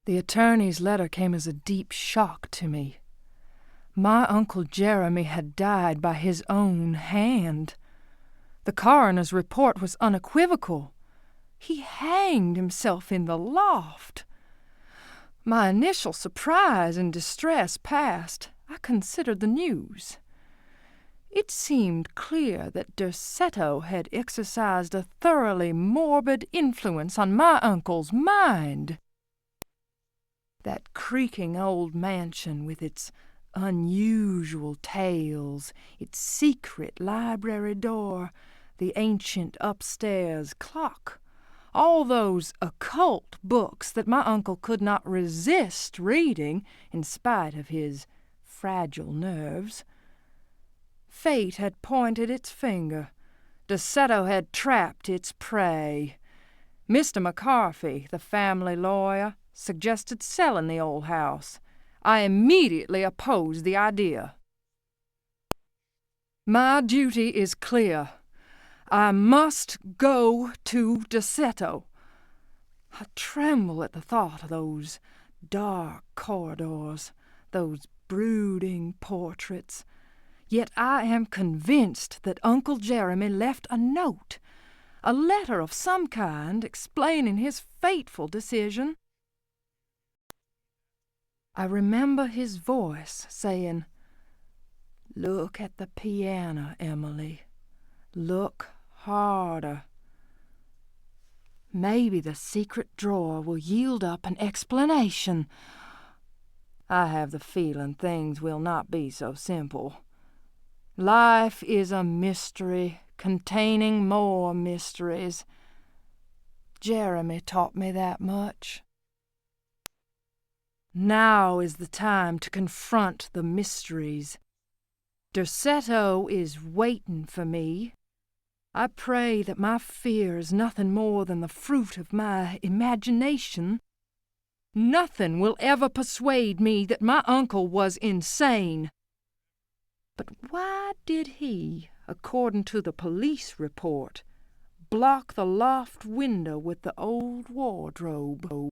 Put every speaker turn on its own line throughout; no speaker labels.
The attorney's letter came as a deep shock to me. My Uncle Jeremy had died by his own hand. The coroner's report was unequivocal. He hanged himself in the loft. My initial surprise and distress past, I considered the news. It seemed clear that Derceto had exercised a thoroughly morbid influence on my uncle's mind. That creaking old mansion with its unusual tales, its secret library door, the ancient upstairs clock, all those occult books that my uncle could not resist reading in spite of his fragile nerves. Fate had pointed its finger. Derceto had trapped its prey. Mr. McCarthy, the family lawyer, suggested selling the old house. I immediately opposed the idea. My duty is clear. I must go to Derceto. I tremble at the thought of those dark corridors, those brooding portraits. Yet I am convinced that Uncle Jeremy left a note, a letter of some kind explaining his fateful decision. I remember his voice saying, "Look at the piano, Emily. Look harder. Maybe the secret drawer will yield up an explanation. I have the feeling things will not be so simple. Life is a mystery containing more mysteries. Jeremy taught me that much. Now is the time to confront the mysteries. Derceto is waiting for me. I pray that my fear is nothing more than the fruit of my imagination. Nothing will ever persuade me that my uncle was insane. But why did he, according to the police report, block the loft window with the old wardrobe?"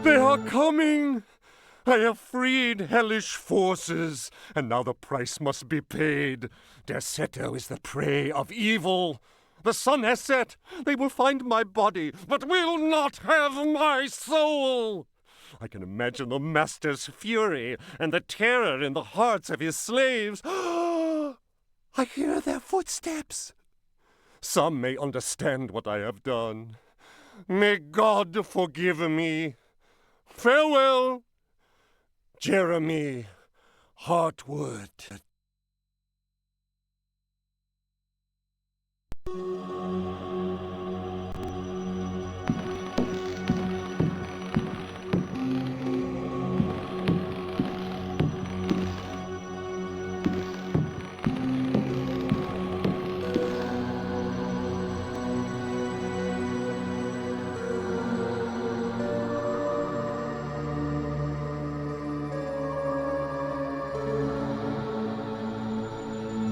They are coming! I have freed hellish forces, and now the price must be paid. Derceto is the prey of evil. The sun has set. They will find my body, but will not have my soul. I can imagine the master's fury and the terror in the hearts of his slaves. I hear their footsteps. Some may understand what I have done. May God forgive me. Farewell, Jeremy Hartwood.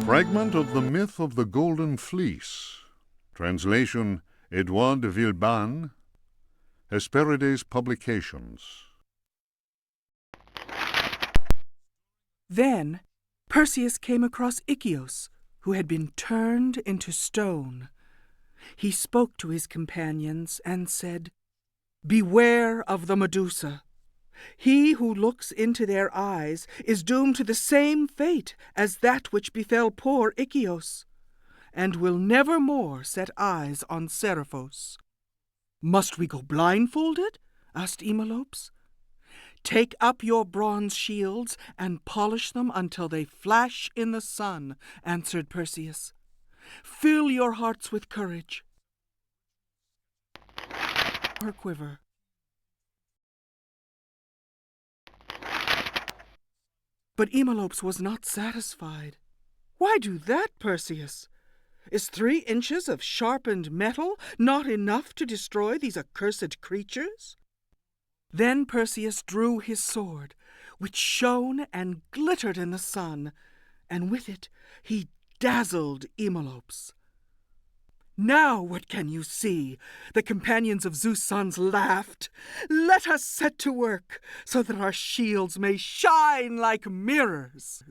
Fragment of the Myth of the Golden Fleece. Translation Edward Carnby. Hesperides Publications.
Then Perseus came across Ichthys, who had been turned into stone. He spoke to his companions and said, "Beware of the Medusa. He who looks into their eyes is doomed to the same fate as that which befell poor Ichthys, and will never more set eyes on Seriphos." "Must we go blindfolded?" asked Eumolpus. "Take up your bronze shields and polish them until they flash in the sun," answered Perseus. "Fill your hearts with courage." Her quiver. But Eumolpus was not satisfied. "Why do that, Perseus? Is 3 inches of sharpened metal not enough to destroy these accursed creatures?" Then Perseus drew his sword, which shone and glittered in the sun, and with it he dazzled Eumolpus. "Now what can you see?" the companions of Zeus' sons laughed. "Let us set to work, so that our shields may shine like mirrors."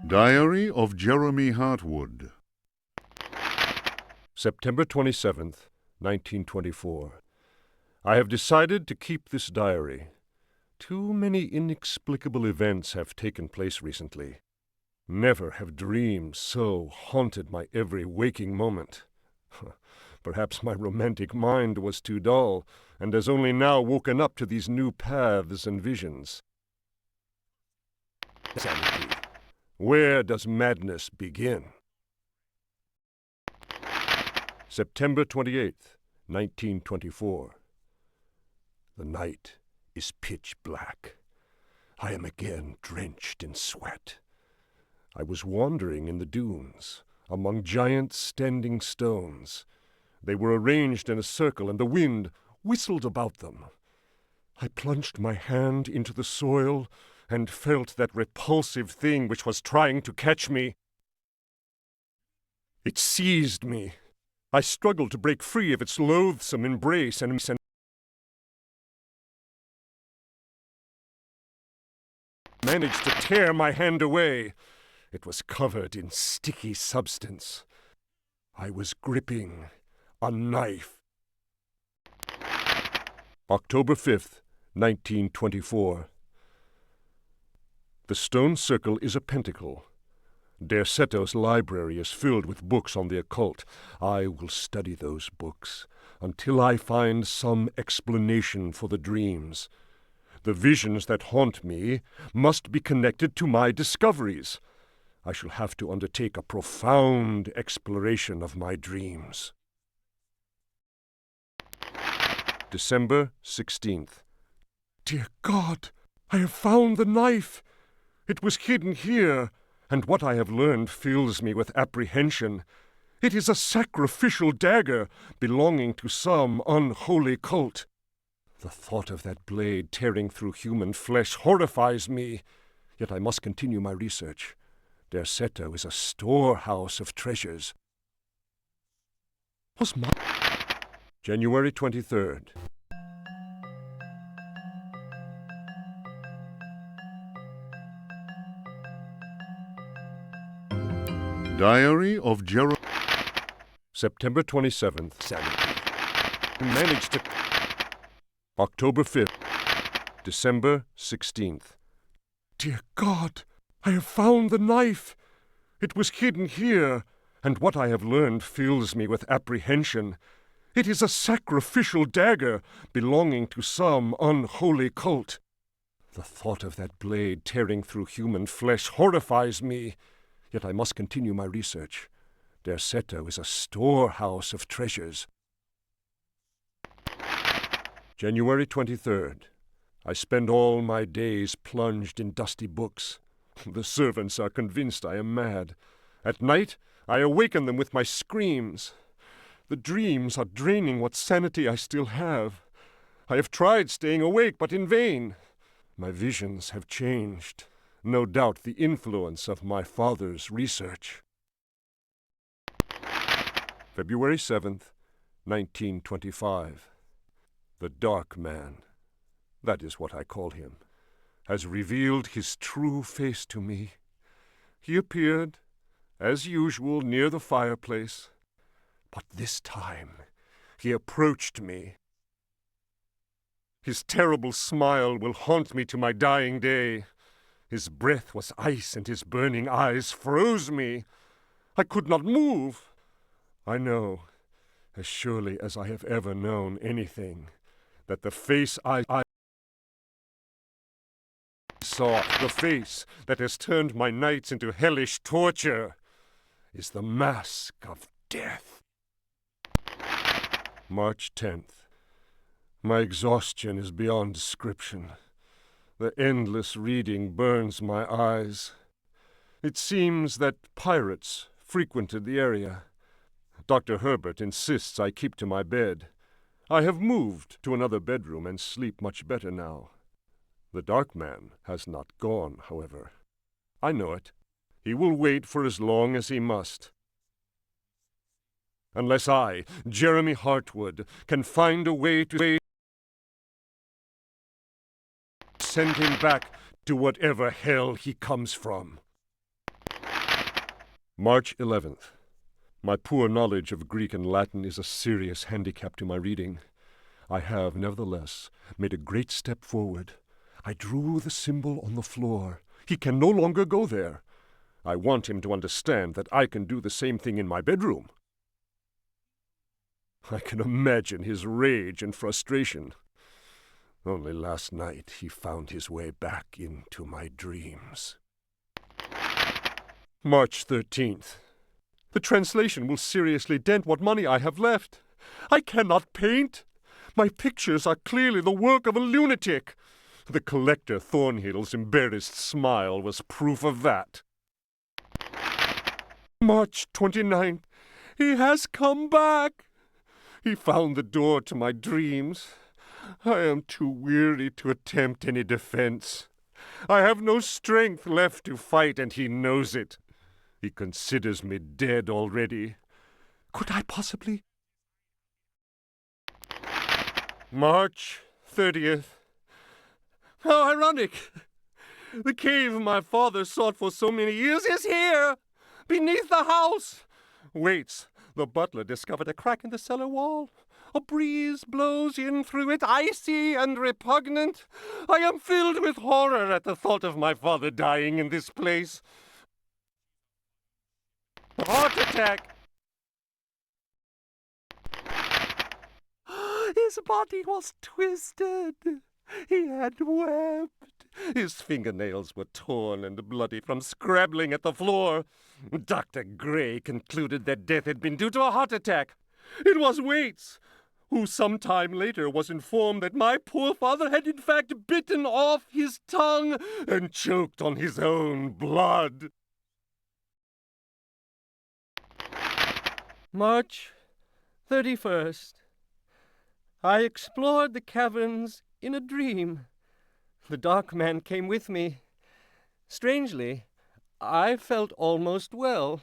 Diary of Jeremy Hartwood.
September 27th, 1924. I have decided to keep this diary. Too many inexplicable events have taken place recently. Never have dreams so haunted my every waking moment. Perhaps my romantic mind was too dull, and has only now woken up to these new paths and visions. Sanity. Where does madness begin? September 28th, 1924. The night is pitch black. I am again drenched in sweat. I was wandering in the dunes, among giant standing stones. They were arranged in a circle, and the wind whistled about them. I plunged my hand into the soil and felt that repulsive thing which was trying to catch me. It seized me. I struggled to break free of its loathsome embrace and managed to tear my hand away. It was covered in sticky substance. I was gripping a knife. October 5th, 1924. The stone circle is a pentacle. Derceto's library is filled with books on the occult. I will study those books until I find some explanation for the dreams. The visions that haunt me must be connected to my discoveries. I shall have to undertake a profound exploration of my dreams. December 16th. Dear God, I have found the knife. It was hidden here, and what I have learned fills me with apprehension. It is a sacrificial dagger belonging to some unholy cult. The thought of that blade tearing through human flesh horrifies me, yet I must continue my research. Derceto is a storehouse of treasures. January 23rd.
Diary of Jeremy.
September 27th. Sanity. Managed to. October 5th. December 16th. Dear God, I have found the knife. It was hidden here, and what I have learned fills me with apprehension. It is a sacrificial dagger belonging to some unholy cult. The thought of that blade tearing through human flesh horrifies me, yet I must continue my research. Derceto is a storehouse of treasures. January 23rd. I spend all my days plunged in dusty books. The servants are convinced I am mad. At night, I awaken them with my screams. The dreams are draining what sanity I still have. I have tried staying awake, but in vain. My visions have changed. No doubt the influence of my father's research. February 7th, 1925. The Dark Man, that is what I call him, has revealed his true face to me. He appeared, as usual, near the fireplace, but this time he approached me. His terrible smile will haunt me to my dying day. His breath was ice, and his burning eyes froze me. I could not move. I know, as surely as I have ever known anything, that the face I saw, the face that has turned my nights into hellish torture, is the mask of death. March 10th. My exhaustion is beyond description. The endless reading burns my eyes. It seems that pirates frequented the area. Dr. Herbert insists I keep to my bed. I have moved to another bedroom and sleep much better now. The Dark Man has not gone, however. I know it. He will wait for as long as he must. Unless I, Jeremy Hartwood, can find a way to send him back to whatever hell he comes from. March 11th. My poor knowledge of Greek and Latin is a serious handicap to my reading. I have, nevertheless, made a great step forward. I drew the symbol on the floor. He can no longer go there. I want him to understand that I can do the same thing in my bedroom. I can imagine his rage and frustration. Only last night he found his way back into my dreams. March 13th. The translation will seriously dent what money I have left. I cannot paint. My pictures are clearly the work of a lunatic. The collector Thornhill's embarrassed smile was proof of that. March 29th. He has come back. He found the door to my dreams. I am too weary to attempt any defense. I have no strength left to fight, and he knows it. He considers me dead already. Could I possibly? March 30th. How ironic! The cave my father sought for so many years is here, beneath the house. Waits. The butler discovered a crack in the cellar wall. A breeze blows in through it, icy and repugnant. I am filled with horror at the thought of my father dying in this place. Heart attack. His body was twisted. He had wept. His fingernails were torn and bloody from scrabbling at the floor. Dr. Gray concluded that death had been due to a heart attack. It was Waits, who some time later was informed that my poor father had in fact bitten off his tongue and choked on his own blood. March 31st. I explored the caverns in a dream. The dark man came with me. Strangely, I felt almost well.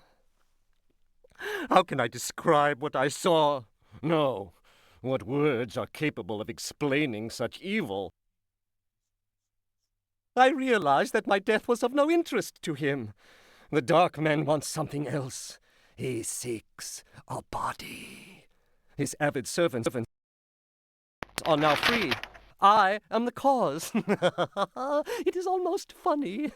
How can I describe what I saw? No, what words are capable of explaining such evil? I realized that my death was of no interest to him. The dark man wants something else. He seeks a body. His avid servants are now free. I am the cause. It is almost funny.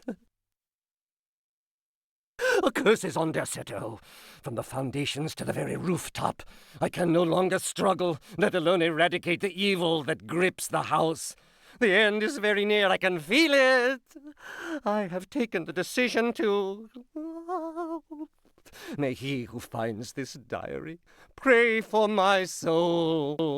A curse is on Derceto. From the foundations to the very rooftop. I can no longer struggle, let alone eradicate the evil that grips the house. The end is very near. I can feel it. I have taken the decision to... May he who finds this diary pray for my soul.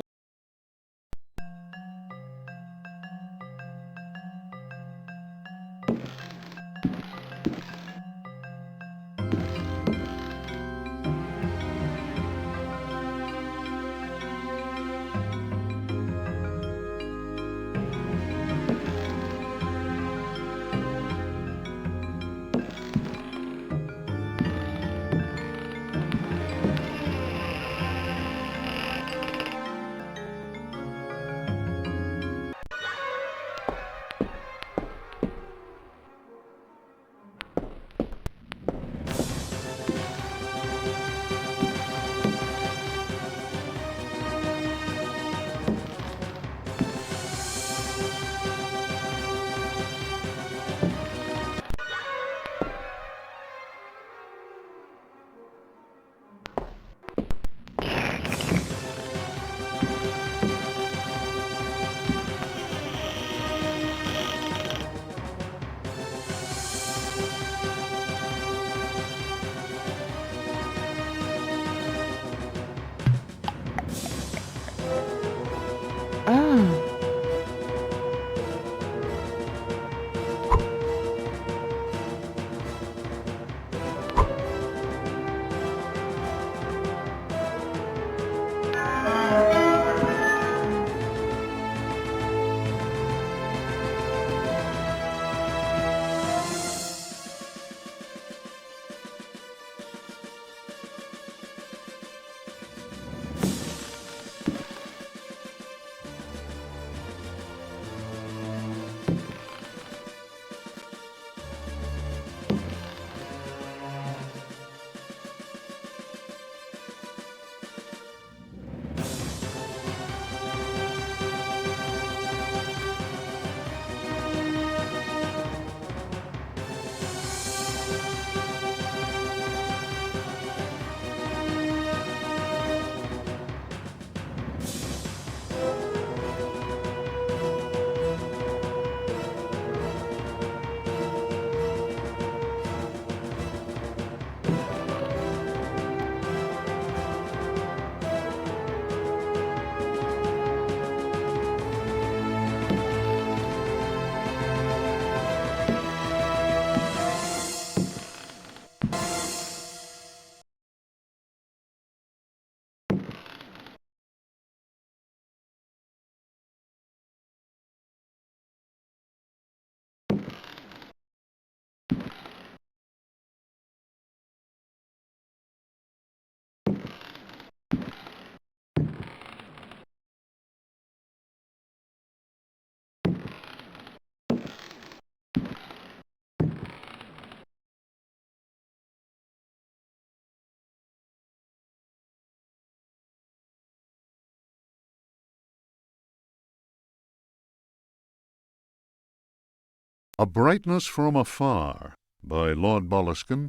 A Brightness from Afar by Lord Boleskine,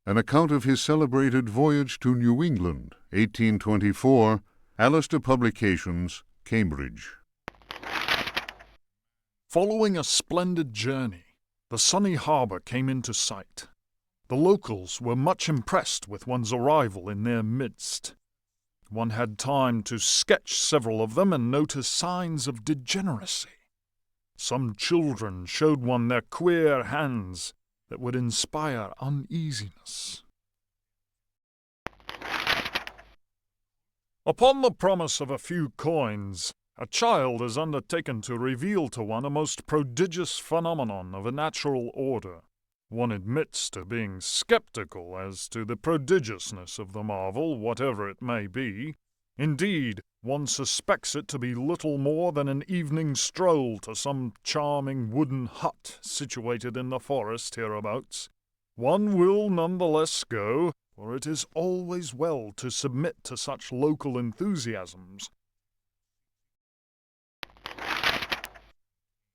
an account of his celebrated voyage to New England, 1824, Alistair Publications, Cambridge.
Following a splendid journey, the sunny harbour came into sight. The locals were much impressed with one's arrival in their midst. One had time to sketch several of them and notice signs of degeneracy. Some children showed one their queer hands that would inspire uneasiness. Upon the promise of a few coins, a child is undertaken to reveal to one a most prodigious phenomenon of a natural order. One admits to being skeptical as to the prodigiousness of the marvel, whatever it may be. Indeed, one suspects it to be little more than an evening stroll to some charming wooden hut situated in the forest hereabouts. One will none the less go, for it is always well to submit to such local enthusiasms.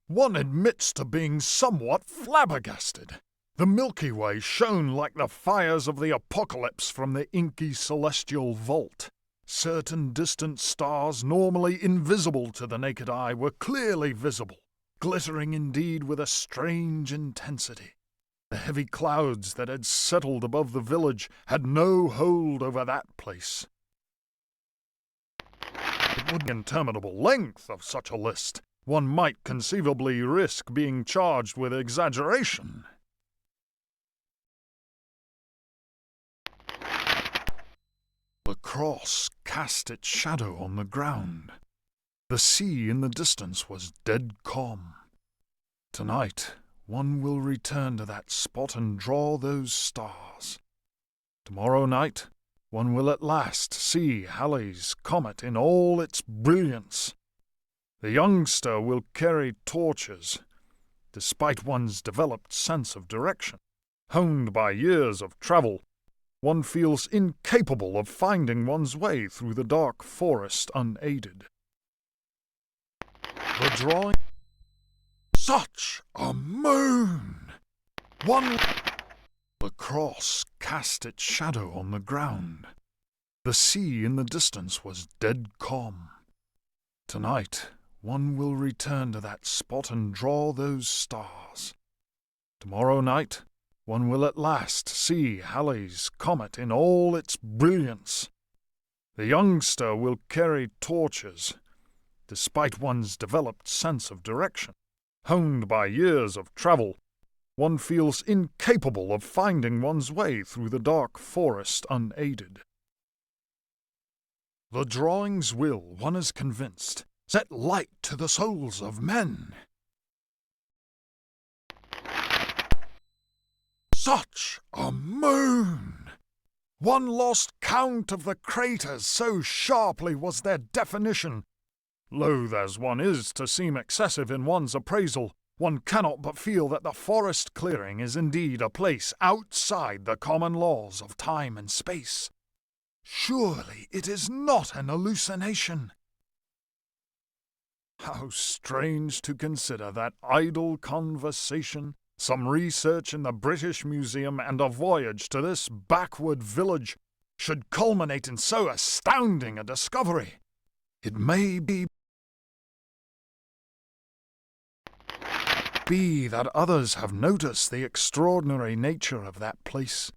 One admits to being somewhat flabbergasted. The Milky Way shone like the fires of the apocalypse from the inky celestial vault. Certain distant stars, normally invisible to the naked eye, were clearly visible, glittering indeed with a strange intensity. The heavy clouds that had settled above the village had no hold over that place. It would be interminable length of such a list. One might conceivably risk being charged with exaggeration. The cross cast its shadow on the ground. The sea in the distance was dead calm. Tonight, one will return to that spot and draw those stars. Tomorrow night, one will at last see Halley's comet in all its brilliance. The youngster will carry torches, despite one's developed sense of direction. Honed by years of travel, one feels incapable of finding one's way through the dark forest unaided. The drawing... Such a moon! The cross cast its shadow on the ground. The sea in the distance was dead calm. Tonight, one will return to that spot and draw those stars. Tomorrow night, one will at last see Halley's comet in all its brilliance. The youngster will carry torches, despite one's developed sense of direction. Honed by years of travel, one feels incapable of finding one's way through the dark forest unaided. The drawings will, one is convinced, set light to the souls of men. Such a moon! One lost count of the craters, so sharply was their definition. Loath as one is to seem excessive in one's appraisal, one cannot but feel that the forest clearing is indeed a place outside the common laws of time and space. Surely it is not an hallucination. How strange to consider that idle conversation, some research in the British Museum, and a voyage to this backward village should culminate in so astounding a discovery. It may be that others have noticed the extraordinary nature of that place.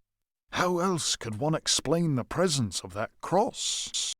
How else could one explain the presence of that cross?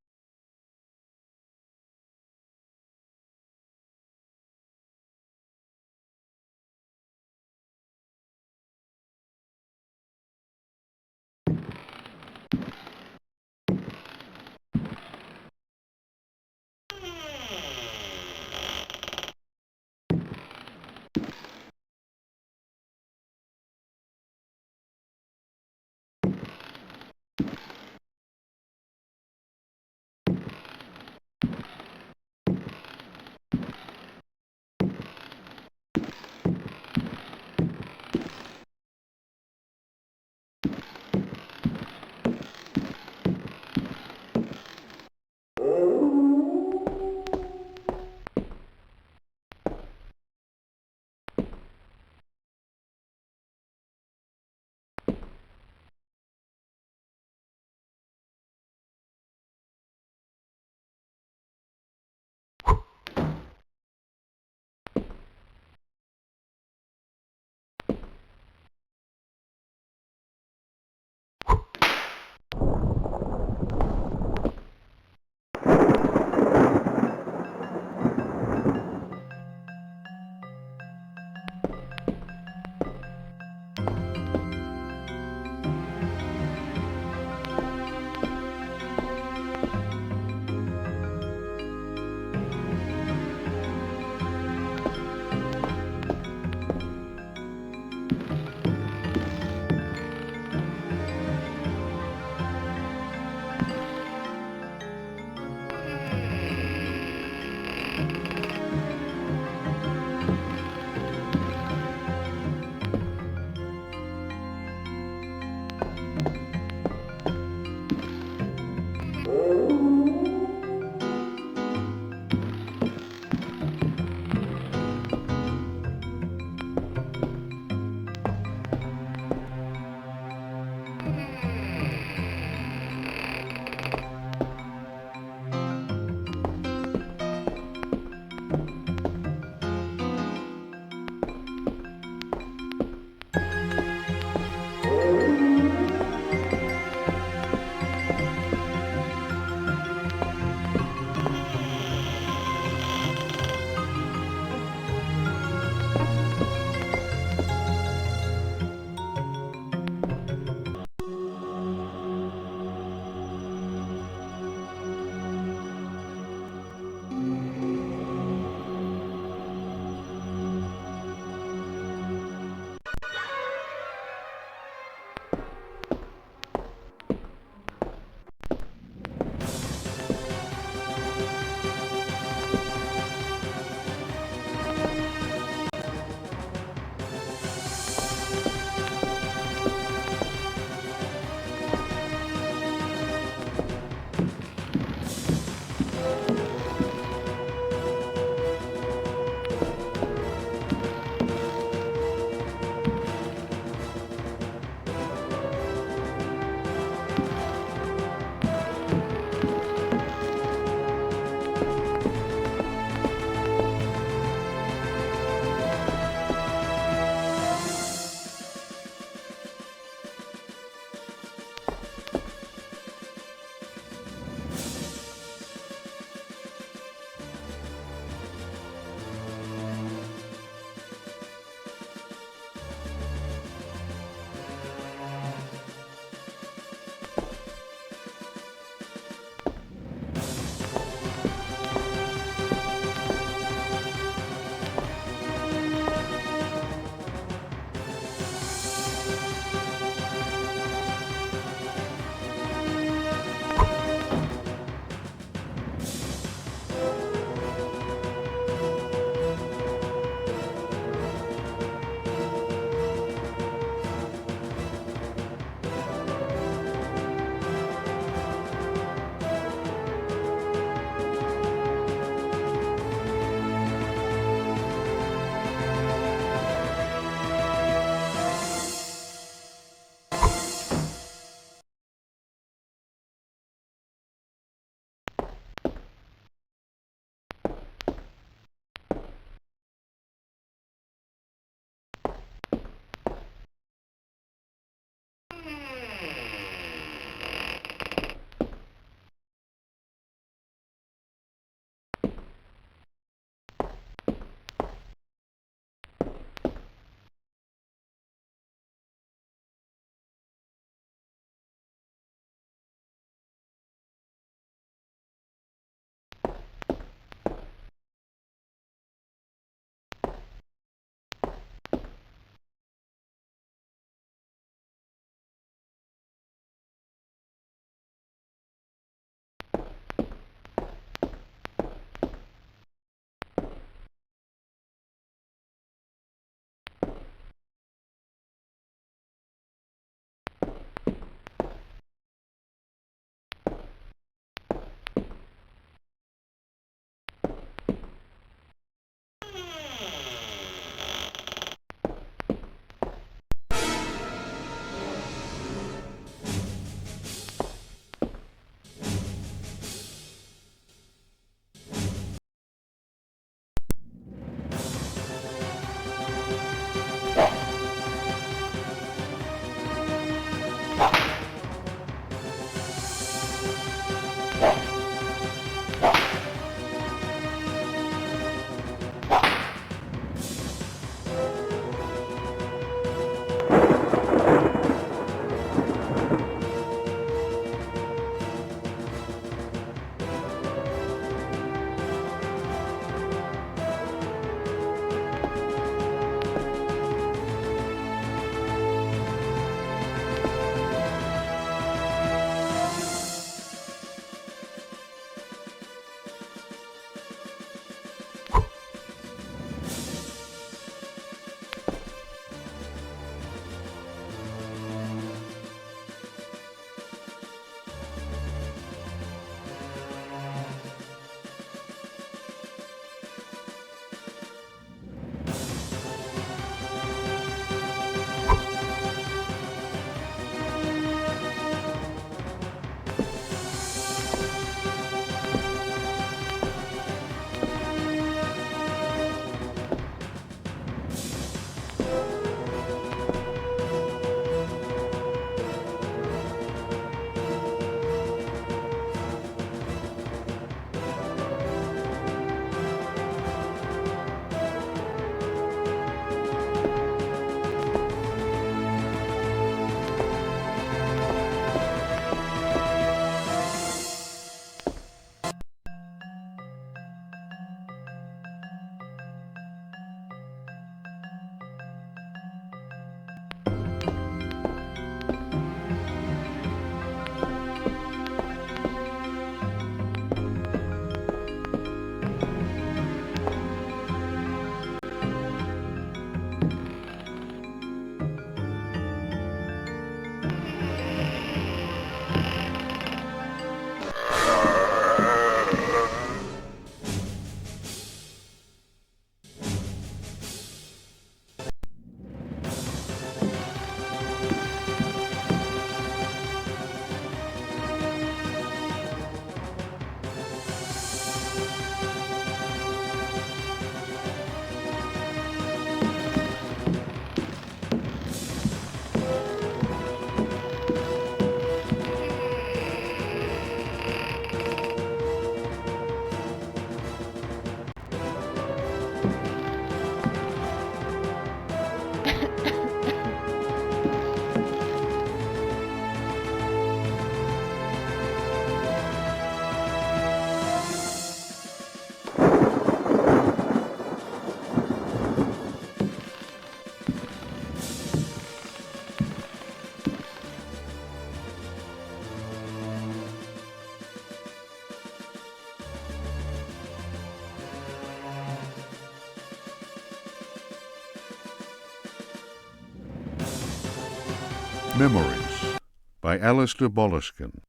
Memories by Alistair Boleskine.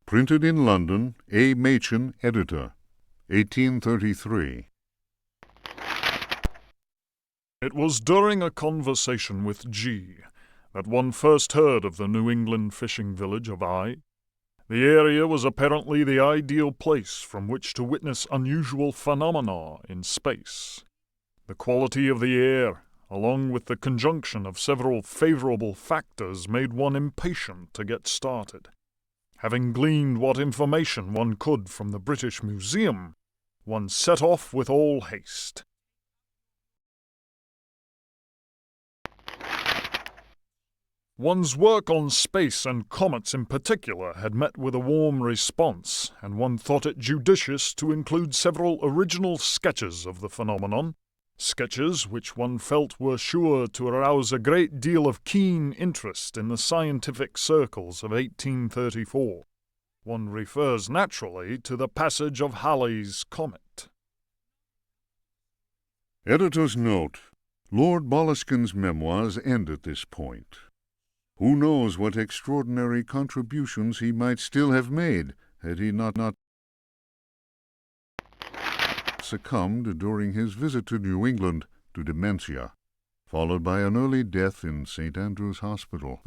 Printed in London, A. Machin, editor, 1833.
It was during a conversation with G that one first heard of the New England fishing village of Eye. The area was apparently the ideal place from which to witness unusual phenomena in space. The quality of the air, along with the conjunction of several favorable factors, made one impatient to get started. Having gleaned what information one could from the British Museum, one set off with all haste. One's work on space and comets in particular had met with a warm response, and one thought it judicious to include several original sketches of the phenomenon, sketches which one felt were sure to arouse a great deal of keen interest in the scientific circles of 1834. One refers naturally to the passage of Halley's comet.
Editor's note: Lord Boleskine's memoirs end at this point. Who knows what extraordinary contributions he might still have made had he not succumbed during his visit to New England to dementia, followed by an early death in St. Andrew's Hospital.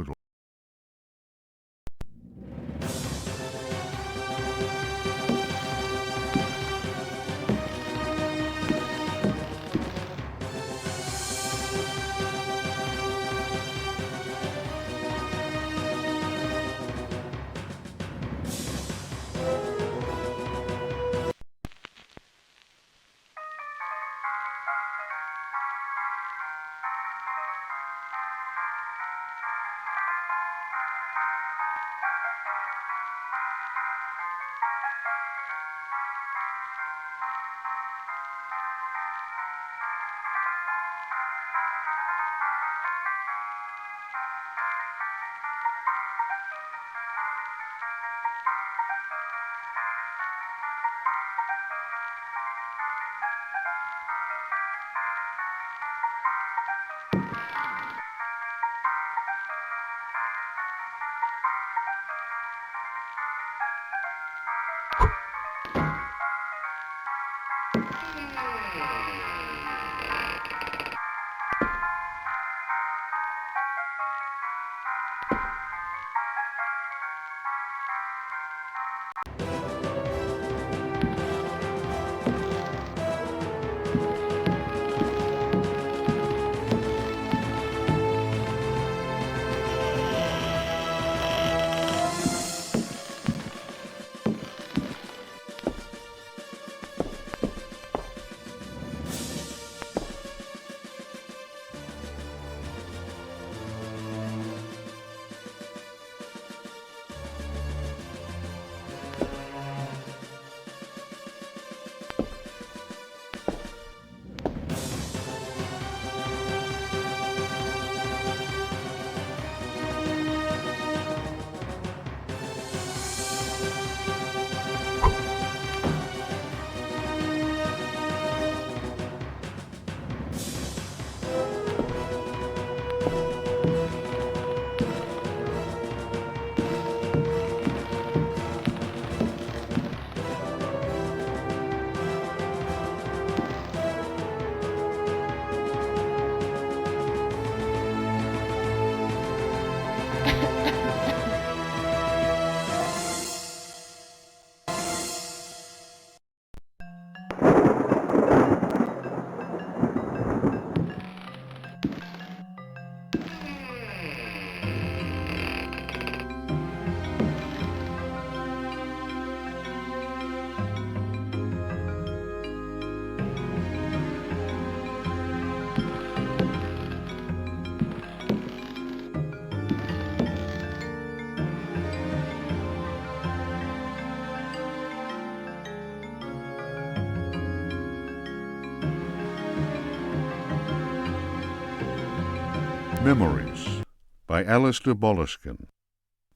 Memories by Alistair Boleskine.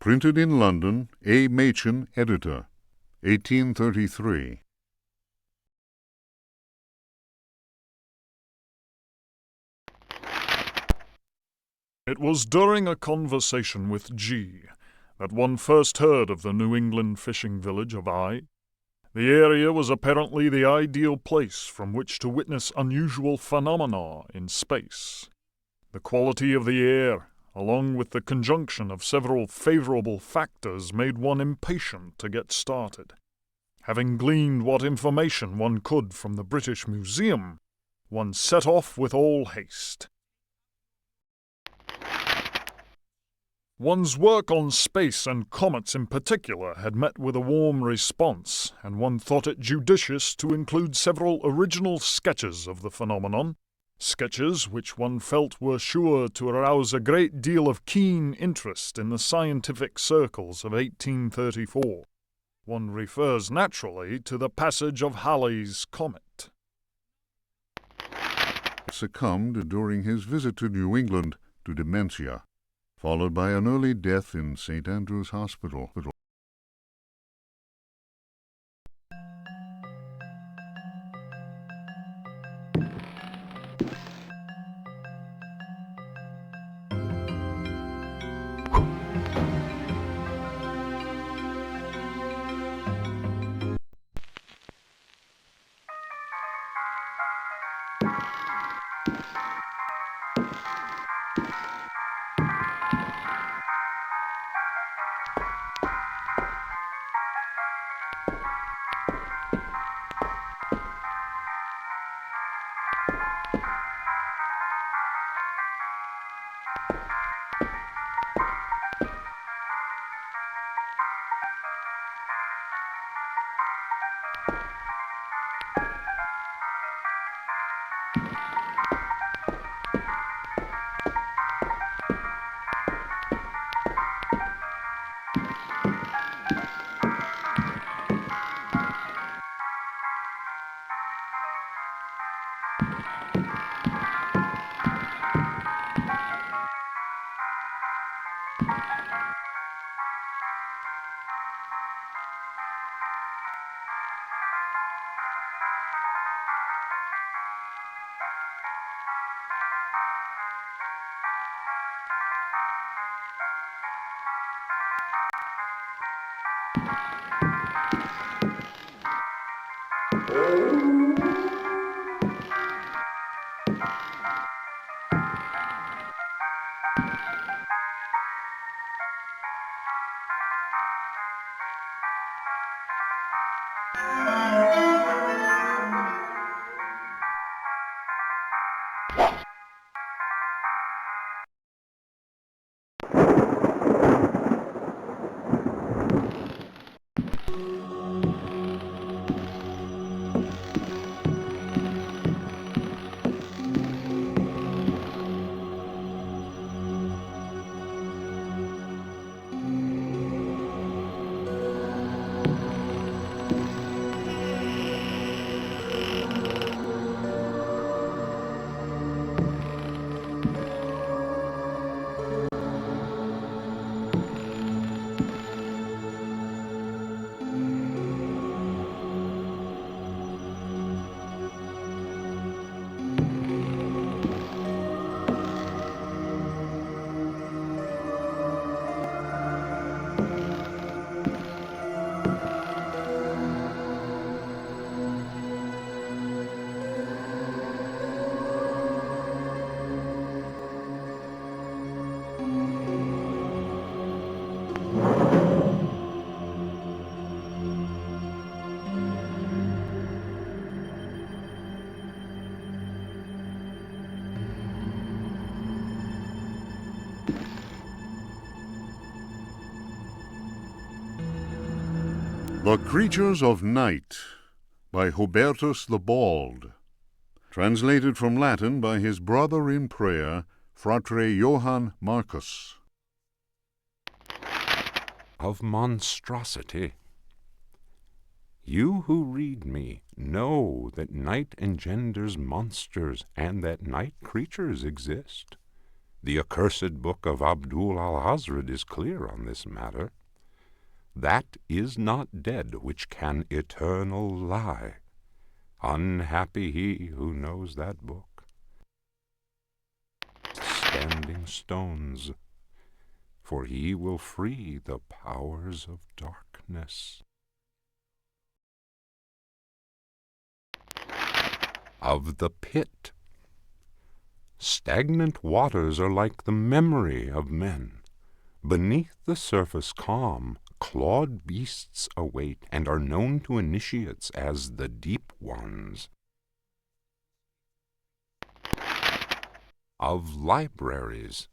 Printed in London, A. Machin, editor, 1833.
It was during a conversation with G that one first heard of the New England fishing village of Eye. The area was apparently the ideal place from which to witness unusual phenomena in space. The quality of the air, along with the conjunction of several favorable factors, made one impatient to get started. Having gleaned what information one could from the British Museum, one set off with all haste. One's work on space and comets in particular had met with a warm response, and one thought it judicious to include several original sketches of the phenomenon, sketches which one felt were sure to arouse a great deal of keen interest in the scientific circles of 1834. One refers naturally to the passage of Halley's comet.
Succumbed during his visit to New England to dementia, followed by an early death in St. Andrew's Hospital. The Creatures of Night by Hubertus the Bald, translated from Latin by his brother in prayer, Fratre Johann Marcus.
Of monstrosity. You who read me know that night engenders monsters and that night creatures exist. The accursed book of Abdul al-Hazred is clear on this matter. That is not dead which can eternal lie. Unhappy he who knows that book. standing stones, for he will free the powers of darkness. Of the pit. Stagnant waters are like the memory of men. Beneath the surface calm, clawed beasts await and are known to initiates as the deep ones. Of libraries.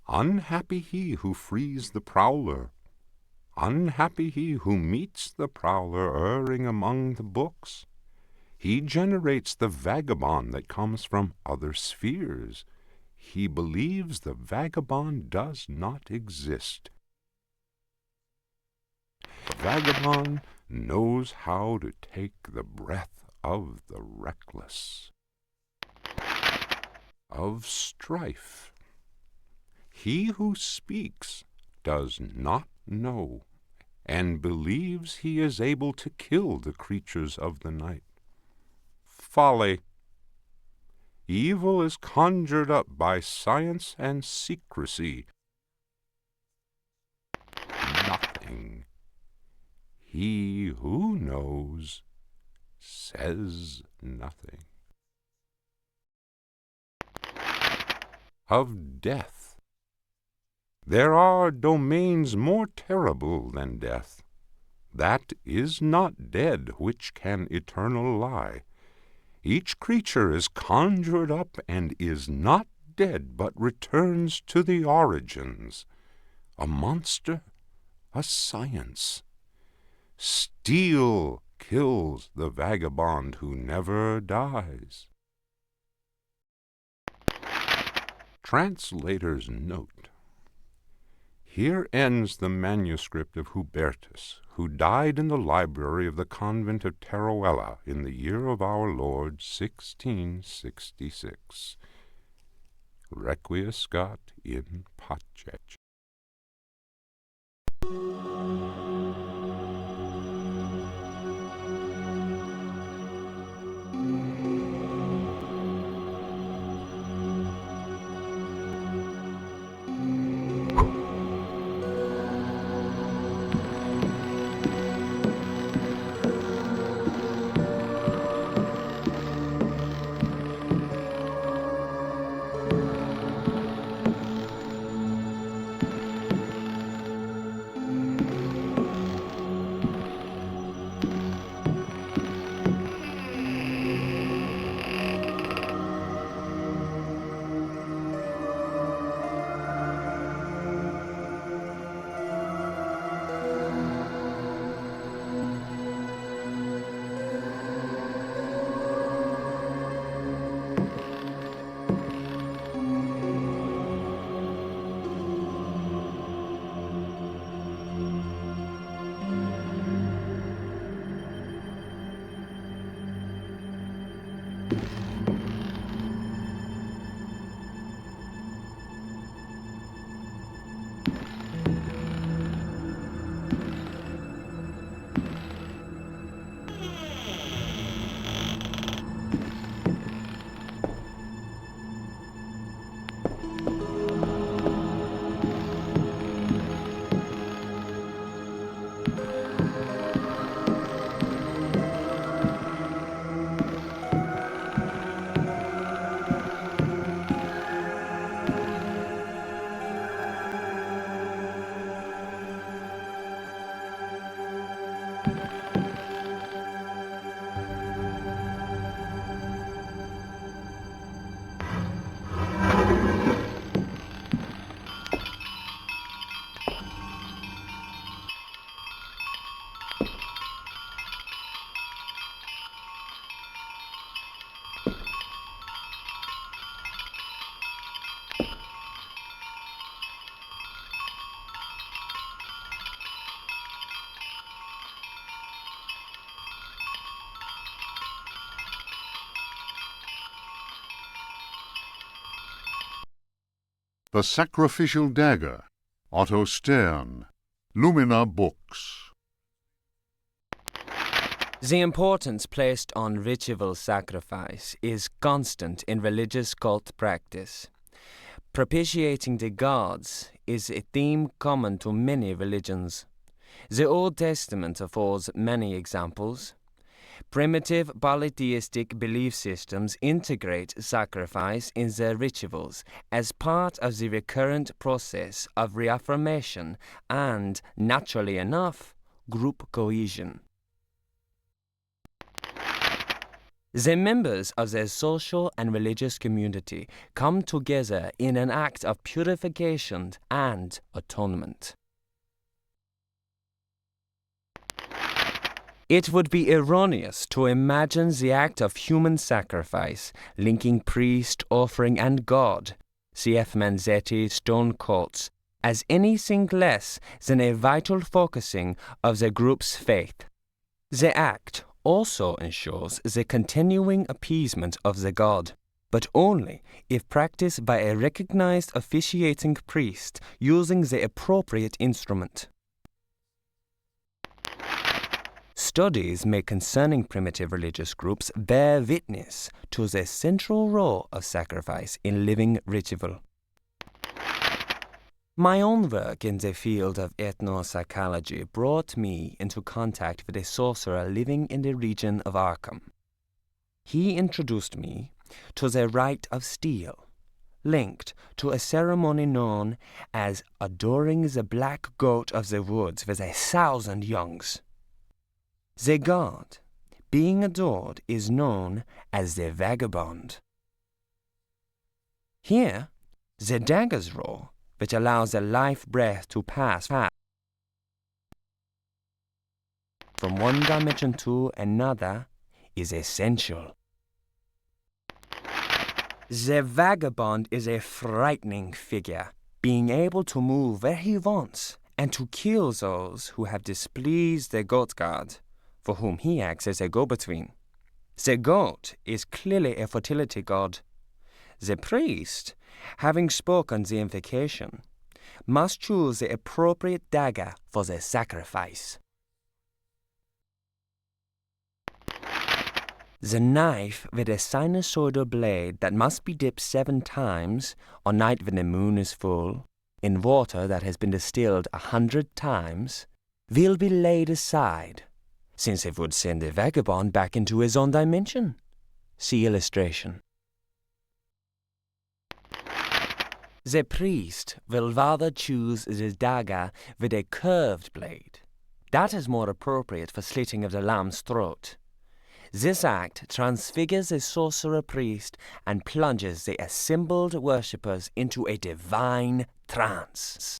Unhappy he who frees the prowler. Unhappy he who meets the prowler erring among the books. He generates the vagabond that comes from other spheres. He believes the vagabond does not exist. The vagabond knows how to take the breath of the reckless. Of strife. He who speaks does not know, and believes he is able to kill the creatures of the night. Folly. Evil is conjured up by science and secrecy. Nothing. He who knows says nothing. Of death. There are domains more terrible than death. That is not dead which can eternal lie. Each creature is conjured up and is not dead, but returns to the origins. A monster, a science. Steel kills the vagabond who never dies. Translator's note. Here ends the manuscript of Hubertus, who died in the library of the convent of Teruel in the year of our Lord 1666. Requiescat in pace.
The Sacrificial Dagger, Otto Stern, Lumina Books.
The importance placed on ritual sacrifice is constant in religious cult practice. Propitiating the gods is a theme common to many religions. The Old Testament affords many examples. Primitive polytheistic belief systems integrate sacrifice in their rituals as part of the recurrent process of reaffirmation and, naturally enough, group cohesion. The members of their social and religious community come together in an act of purification and atonement. It would be erroneous to imagine the act of human sacrifice, linking priest, offering, and God, cf. Manzetti, Stone Coates, as anything less than a vital focusing of the group's faith. The act also ensures the continuing appeasement of the god, but only if practiced by a recognized officiating priest using the appropriate instrument. Studies made concerning primitive religious groups bear witness to the central role of sacrifice in living ritual. My own work in the field of ethnopsychology brought me into contact with a sorcerer living in the region of Arkham. He introduced me to the rite of steel, linked to a ceremony known as adoring the black goat of the woods with 1,000 youngs. The god being adored is known as the vagabond. Here, the dagger's role, which allows the life breath to pass from one dimension to another, is essential. The vagabond is a frightening figure, being able to move where he wants and to kill those who have displeased the goat god, for whom he acts as a go-between. The goat is clearly a fertility god. The priest, having spoken the invocation, must choose the appropriate dagger for the sacrifice. The knife with a sinusoidal blade that must be dipped 7 times on night when the moon is full, in water that has been distilled 100 times, will be laid aside, since it would send the vagabond back into his own dimension. See illustration. The priest will rather choose the dagger with a curved blade. That is more appropriate for slitting of the lamb's throat. This act transfigures the sorcerer priest and plunges the assembled worshippers into a divine trance.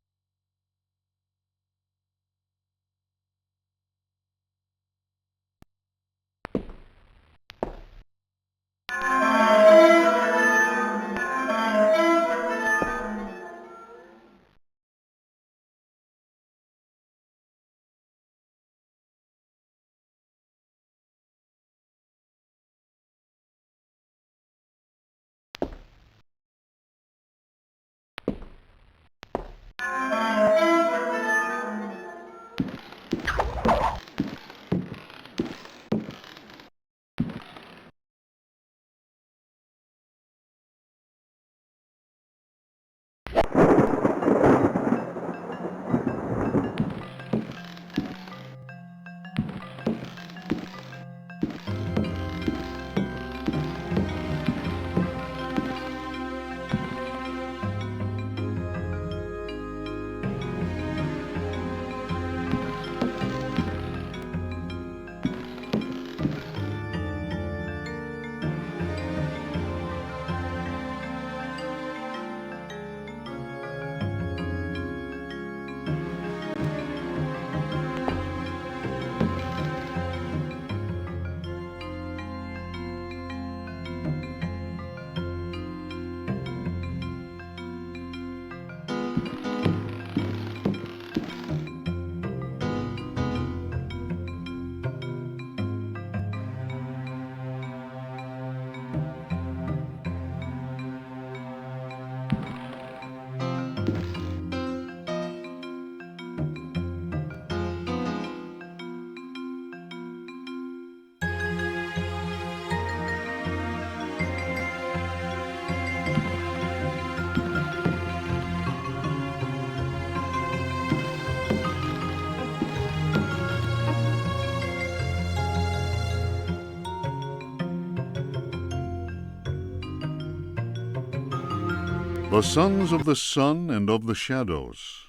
The Sons of the Sun and of the Shadows.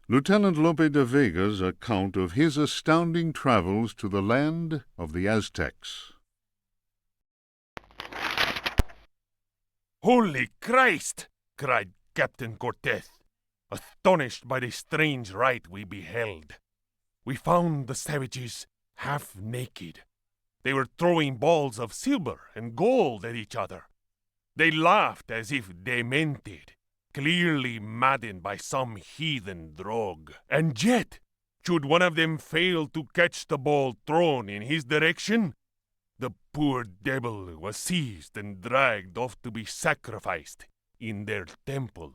Lieutenant Lope de Vega's account of his astounding travels to the land of the Aztecs.
"Holy Christ!" cried Captain Cortez, astonished by the strange rite we beheld. We found the savages half naked. They were throwing balls of silver and gold at each other. They laughed as if demented, clearly maddened by some heathen drug. And yet, should one of them fail to catch the ball thrown in his direction, the poor devil was seized and dragged off to be sacrificed in their temple.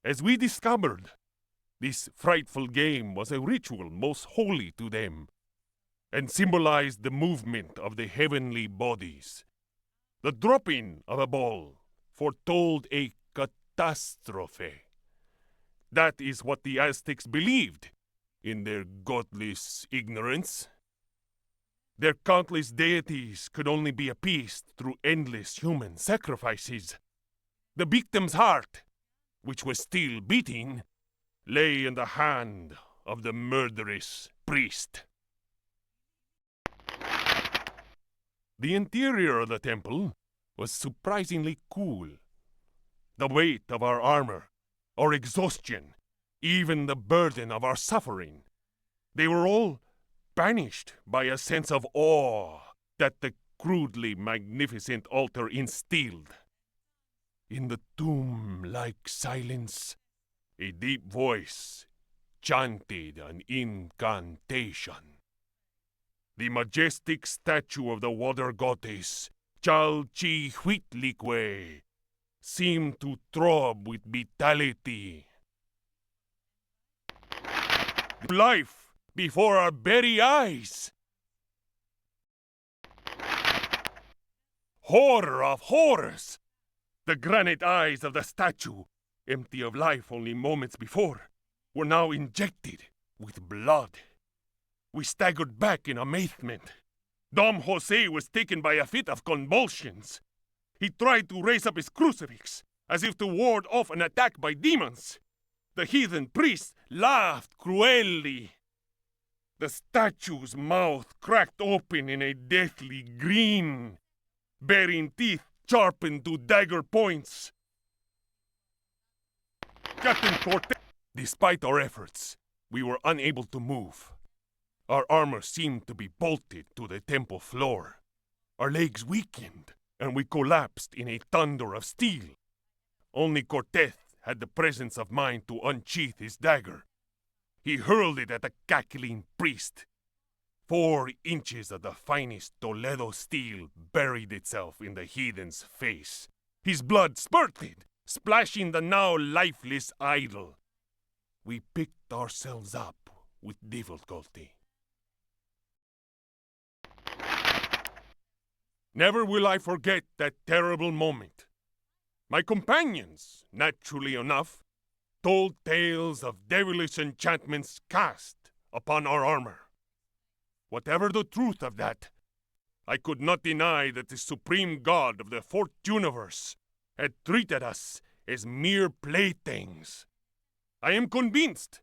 As we discovered, this frightful game was a ritual most holy to them, and symbolized the movement of the heavenly bodies. The dropping of a ball foretold a catastrophe. That is what the Aztecs believed in their godless ignorance. Their countless deities could only be appeased through endless human sacrifices. The victim's heart, which was still beating, lay in the hand of the murderous priest. The interior of the temple was surprisingly cool. The weight of our armor, our exhaustion, even the burden of our suffering, they were all banished by a sense of awe that the crudely magnificent altar instilled. In the tomb-like silence, a deep voice chanted an incantation. The majestic statue of the water goddess, Chalchihuitlicue, seemed to throb with vitality. Life before our very eyes. Horror of horrors! The granite eyes of the statue, empty of life only moments before, were now injected with blood. We staggered back in amazement. Dom Jose was taken by a fit of convulsions. He tried to raise up his crucifix, as if to ward off an attack by demons. The heathen priest laughed cruelly. The statue's mouth cracked open in a deathly grin, bearing teeth sharpened to dagger points. Captain Cortez, despite our efforts, we were unable to move. Our armor seemed to be bolted to the temple floor. Our legs weakened, and we collapsed in a thunder of steel. Only Cortez had the presence of mind to unsheath his dagger. He hurled it at the cackling priest. 4 inches of the finest Toledo steel buried itself in the heathen's face. His blood spurted, splashing the now lifeless idol. We picked ourselves up with difficulty. Never will I forget that terrible moment. My companions, naturally enough, told tales of devilish enchantments cast upon our armor. Whatever the truth of that, I could not deny that the supreme god of the fourth universe had treated us as mere playthings. I am convinced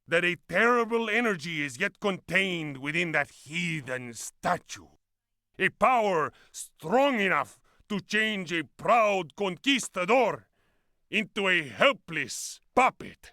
that a terrible energy is yet contained within that heathen statue. A power strong enough to change a proud conquistador into a helpless puppet.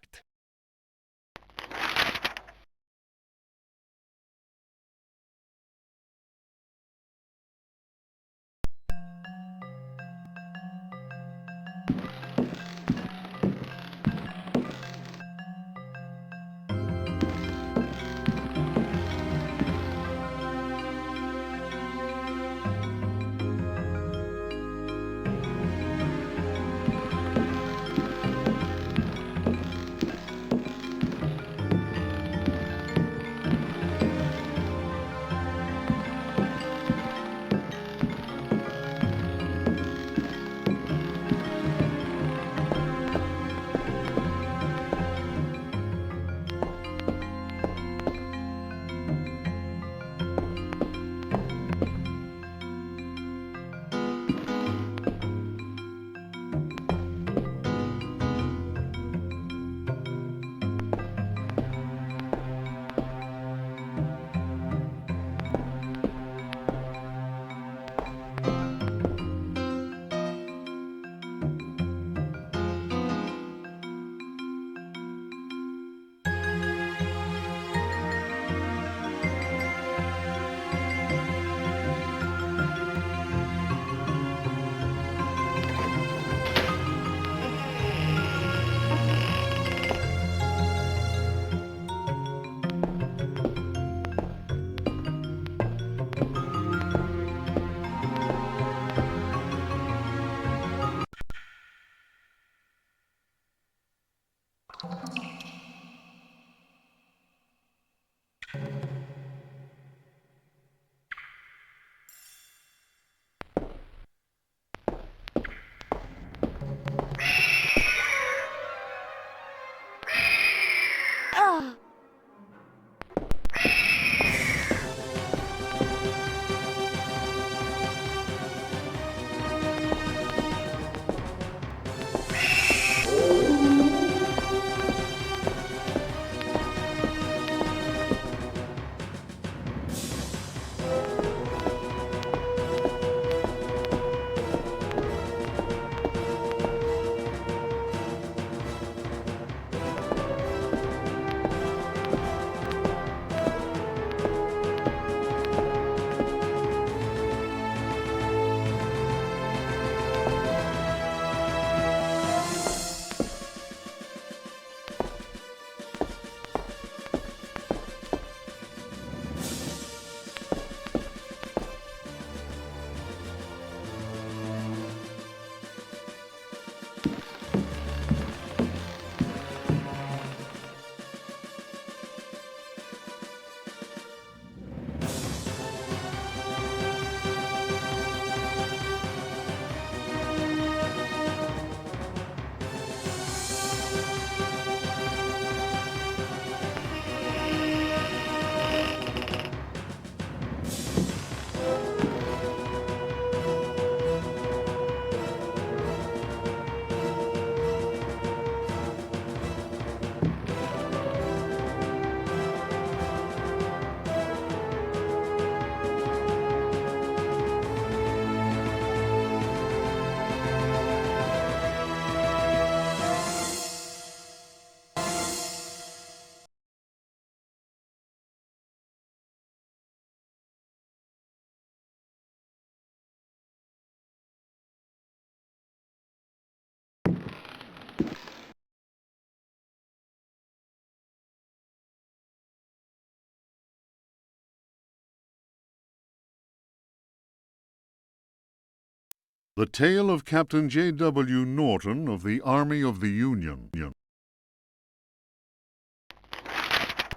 The Tale of Captain J.W. Norton of the Army of the Union.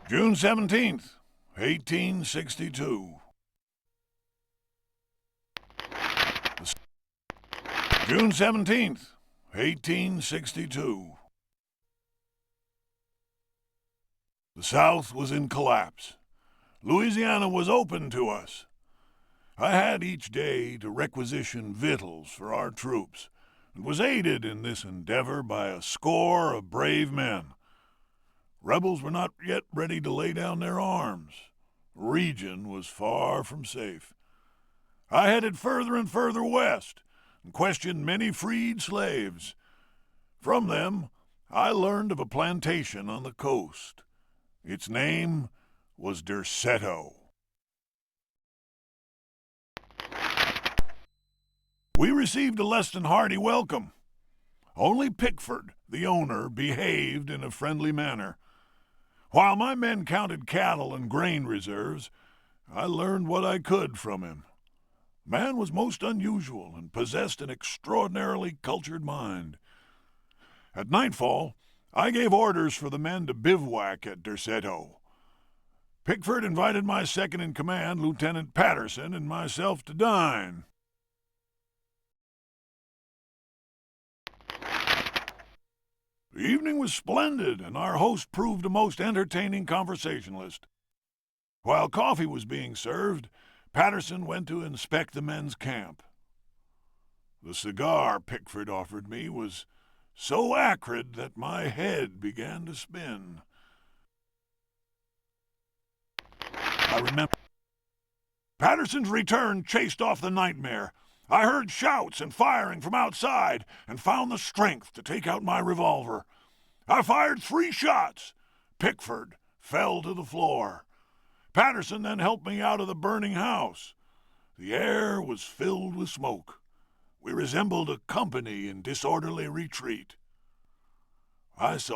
June 17th, 1862. June 17th, 1862. The South was in collapse. Louisiana was open to us. I had each day to requisition victuals for our troops, and was aided in this endeavor by a score of brave men. Rebels were not yet ready to lay down their arms. The region was far from safe. I headed further and further west, and questioned many freed slaves. From them, I learned of a plantation on the coast. Its name was Derceto. We received a less than hearty welcome. Only Pickford, the owner, behaved in a friendly manner. While my men counted cattle and grain reserves, I learned what I could from him. Man was most unusual and possessed an extraordinarily cultured mind. At nightfall, I gave orders for the men to bivouac at Derceto. Pickford invited my second-in-command, Lieutenant Patterson, and myself to dine. The evening was splendid, and our host proved a most entertaining conversationalist. While coffee was being served, Patterson went to inspect the men's camp. The cigar Pickford offered me was so acrid that my head began to spin. I remember Patterson's return chased off the nightmare. I heard shouts and firing from outside and found the strength to take out my revolver. I fired 3 shots. Pickford fell to the floor. Patterson then helped me out of the burning house. The air was filled with smoke. We resembled a company in disorderly retreat. I saw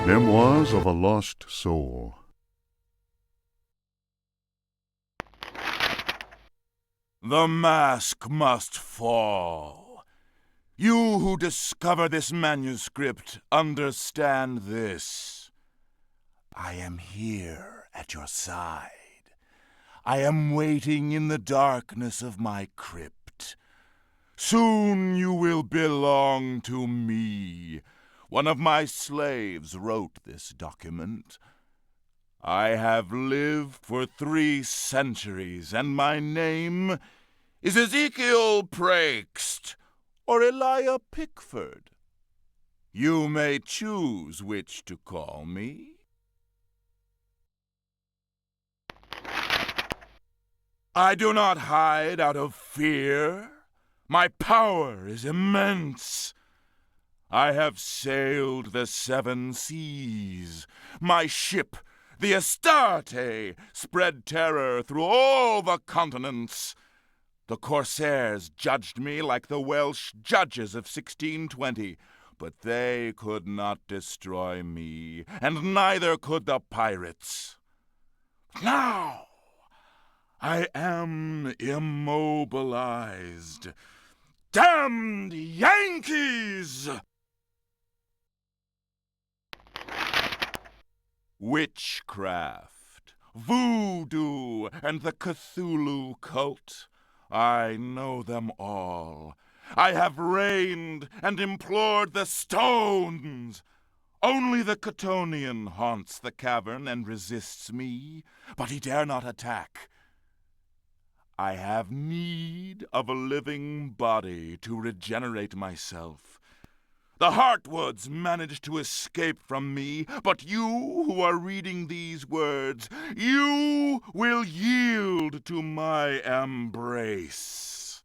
Memoirs of a Lost Soul.
The mask must fall. You who discover this manuscript understand this. I am here at your side. I am waiting in the darkness of my crypt. Soon you will belong to me. One of my slaves wrote this document. I have lived for 3 centuries, and my name is Ezekiel Prext or Elijah Pickford. You may choose which to call me. I do not hide out of fear. My power is immense. I have sailed the 7 seas. My ship, the Astarte, spread terror through all the continents. The corsairs judged me like the Welsh judges of 1620, but they could not destroy me, and neither could the pirates. Now, I am immobilized. Damned Yankees! Witchcraft, voodoo, and the Cthulhu cult. I know them all. I have reigned and implored the stones. Only the Chthonian haunts the cavern and resists me, but he dare not attack. I have need of a living body to regenerate myself. The Hartwoods managed to escape from me, but you who are reading these words, you will yield to my embrace.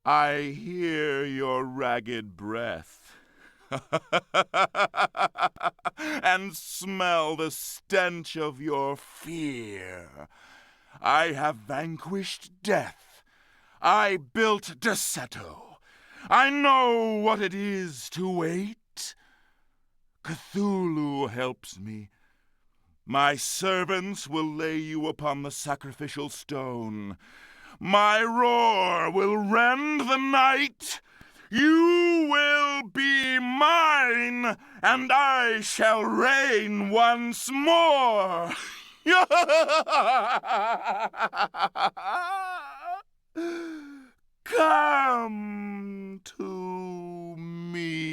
I hear your ragged breath and smell the stench of your fear. I have vanquished death. I built Derceto. I know what it is to wait. Cthulhu helps me. My servants will lay you upon the sacrificial stone. My roar will rend the night. You will be mine, and I shall reign once more. Come to me.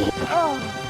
Oh.